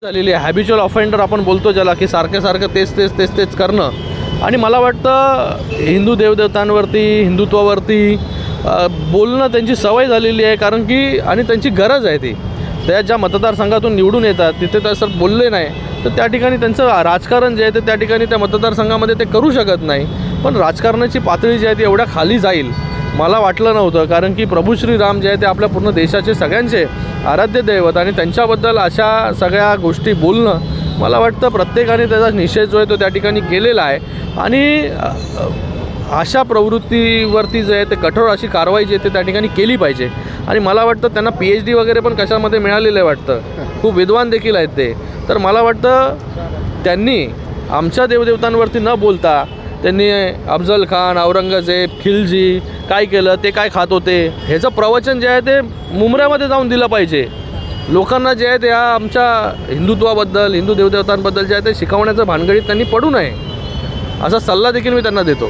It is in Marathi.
झालेली आहे. हॅबिच्युअल ऑफेंडर आपण बोलतो ज्याला, की सारखं सारखं तेच करणं. आणि मला वाटतं हिंदू देवदेवतांवरती, हिंदुत्वावरती बोलणं त्यांची सवय झालेली आहे. कारण की आणि त्यांची गरज आहे ती. त्या ज्या मतदारसंघातून निवडून येतात तिथे तसं बोलले नाही तर त्या ठिकाणी त्यांचं राजकारण जे आहे ते त्या ठिकाणी त्या मतदारसंघामध्ये ते करू शकत नाही. पण राजकारणाची पातळी जी आहे ती एवढ्या खाली जाईल मला वाटलं नव्हतं. कारण की प्रभू श्रीराम जे आहे ते आपल्या पूर्ण देशाचे सगळ्यांचे आराध्य दैवत आणि त्यांच्याबद्दल अशा सगळ्या गोष्टी बोलणं मला वाटतं प्रत्येकाने त्याचा निषेध जो आहे तो त्या ठिकाणी केलेला आहे. आणि अशा प्रवृत्तीवरती जे आहे ते कठोर अशी कारवाई जी आहे ते त्या ठिकाणी केली पाहिजे. आणि मला वाटतं त्यांना PhD वगैरे पण कशामध्ये मिळालेलं आहे वाटतं, खूप विद्वान देखील आहेत ते. तर मला वाटतं त्यांनी आमच्या देवदेवतांवरती न बोलता त्यांनी अफजल खान, औरंगजेब, खिलजी काय केलं, ते काय खात होते, ह्याचं प्रवचन जे आहे ते मुंबऱ्यामध्ये जाऊन दिलं पाहिजे. लोकांना जे आहे ते आमच्या हिंदुत्वाबद्दल, हिंदू देवदेवतांबद्दल जे आहे ते शिकवण्याचं भानगडीत त्यांनी पडू नये असा सल्ला देखील मी त्यांना देतो.